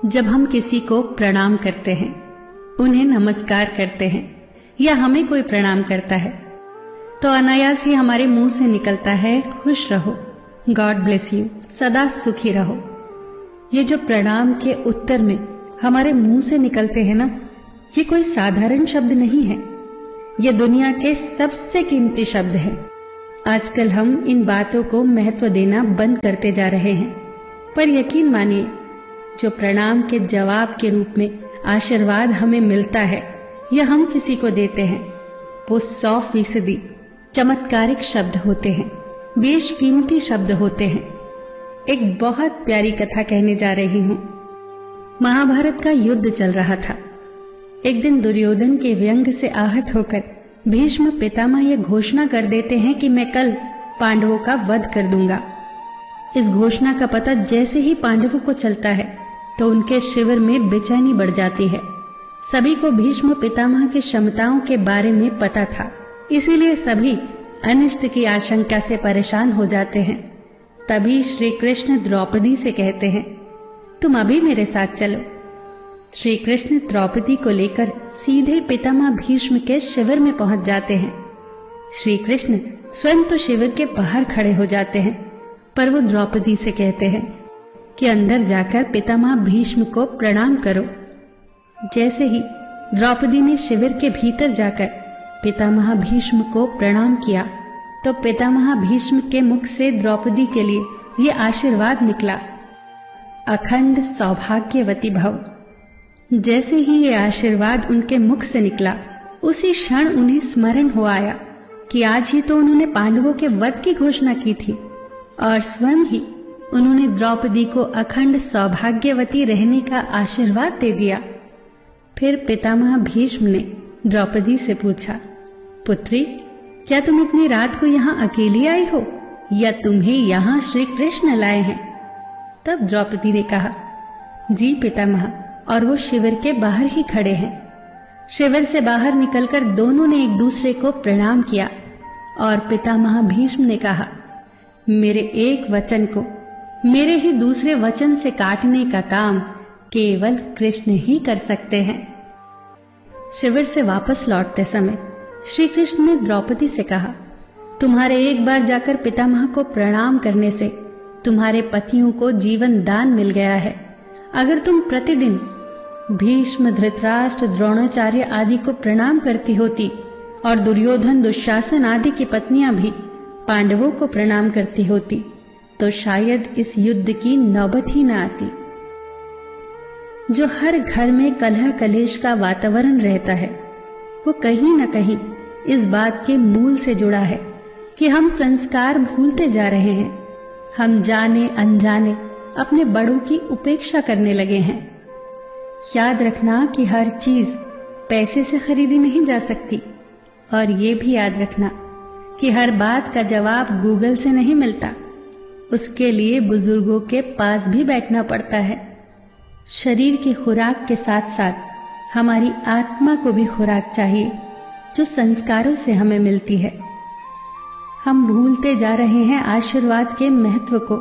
जब हम किसी को प्रणाम करते हैं, उन्हें नमस्कार करते हैं या हमें कोई प्रणाम करता है, तो अनायास ही हमारे मुंह से निकलता है खुश रहो, गॉड ब्लेस यू, सदा सुखी रहो। ये जो प्रणाम के उत्तर में हमारे मुंह से निकलते हैं ना, ये कोई साधारण शब्द नहीं है, ये दुनिया के सबसे कीमती शब्द हैं। आजकल हम इन बातों को महत्व देना बंद करते जा रहे हैं, पर यकीन मानिए, जो प्रणाम के जवाब के रूप में आशीर्वाद हमें मिलता है या हम किसी को देते हैं, वो 100% चमत्कारिक शब्द होते हैं, बेशकीमती शब्द होते हैं। एक बहुत प्यारी कथा कहने जा रही हूं। महाभारत का युद्ध चल रहा था। एक दिन दुर्योधन के व्यंग से आहत होकर भीष्म पितामह यह घोषणा कर देते हैं कि मैं कल पांडवों का वध कर दूंगा। इस घोषणा का पता जैसे ही पांडवों को चलता है तो उनके शिविर में बेचैनी बढ़ जाती है। सभी को भीष्म पितामह की क्षमताओं के बारे में पता था, इसीलिए सभी अनिष्ट की आशंका से परेशान हो जाते हैं। तभी श्री कृष्ण द्रौपदी से कहते हैं, तुम अभी मेरे साथ चलो। श्री कृष्ण द्रौपदी को लेकर सीधे पितामह भीष्म के शिविर में पहुंच जाते हैं। श्री कृष्ण स्वयं तो शिविर के बाहर खड़े हो जाते हैं, पर वो द्रौपदी से कहते हैं कि अंदर जाकर पितामह भीष्म को प्रणाम करो। जैसे ही द्रौपदी ने शिविर के भीतर जाकर पितामह भीष्म को प्रणाम किया, तो पितामह भीष्म के मुख से द्रौपदी के लिए ये आशीर्वाद निकला, अखंड सौभाग्यवती भव। जैसे ही ये आशीर्वाद उनके मुख से निकला, उसी क्षण उन्हें स्मरण हो आया कि आज ही तो उन्होंने पांडवों के वध की घोषणा की थी और स्वयं ही उन्होंने द्रौपदी को अखंड सौभाग्यवती रहने का आशीर्वाद दे दिया। फिर पितामह भीष्म ने द्रौपदी से पूछा, पुत्री, क्या तुम इतनी रात को यहाँ अकेली आई हो या तुम्हें यहाँ श्री कृष्ण लाए हैं? तब द्रौपदी ने कहा, जी पितामह, और वो शिविर के बाहर ही खड़े हैं। शिविर से बाहर निकलकर दोनों ने एक दूसरे को प्रणाम किया और पितामह भीष्म ने कहा, मेरे एक वचन को मेरे ही दूसरे वचन से काटने का काम केवल कृष्ण ही कर सकते हैं। शिविर से वापस लौटते समय श्री कृष्ण ने द्रौपदी से कहा, तुम्हारे एक बार जाकर पितामह को प्रणाम करने से तुम्हारे पतियों को जीवन दान मिल गया है। अगर तुम प्रतिदिन भीष्म, धृतराष्ट्र, द्रोणाचार्य आदि को प्रणाम करती होती और दुर्योधन, दुशासन आदि की पत्नियां भी पांडवों को प्रणाम करती होती, तो शायद इस युद्ध की नौबत ही न आती। जो हर घर में कलह कलेश का वातावरण रहता है, वो कहीं न कहीं इस बात के मूल से जुड़ा है कि हम संस्कार भूलते जा रहे हैं। हम जाने अनजाने अपने बड़ों की उपेक्षा करने लगे हैं। याद रखना कि हर चीज पैसे से खरीदी नहीं जा सकती, और ये भी याद रखना कि हर बात का जवाब गूगल से नहीं मिलता। उसके लिए बुजुर्गों के पास भी बैठना पड़ता है। शरीर की खुराक के साथ साथ हमारी आत्मा को भी खुराक चाहिए, जो संस्कारों से हमें मिलती है। हम भूलते जा रहे हैं आशीर्वाद के महत्व को।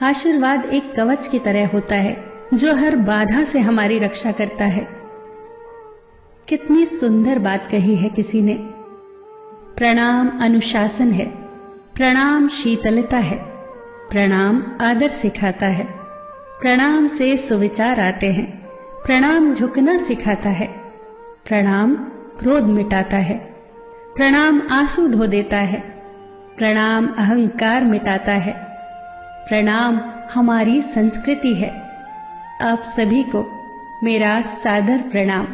आशीर्वाद एक कवच की तरह होता है, जो हर बाधा से हमारी रक्षा करता है। कितनी सुंदर बात कही है किसी ने। प्रणाम अनुशासन है, प्रणाम शीतलता है, प्रणाम आदर सिखाता है, प्रणाम से सुविचार आते हैं, प्रणाम झुकना सिखाता है, प्रणाम क्रोध मिटाता है, प्रणाम आंसू धो देता है, प्रणाम अहंकार मिटाता है, प्रणाम हमारी संस्कृति है। आप सभी को मेरा सादर प्रणाम।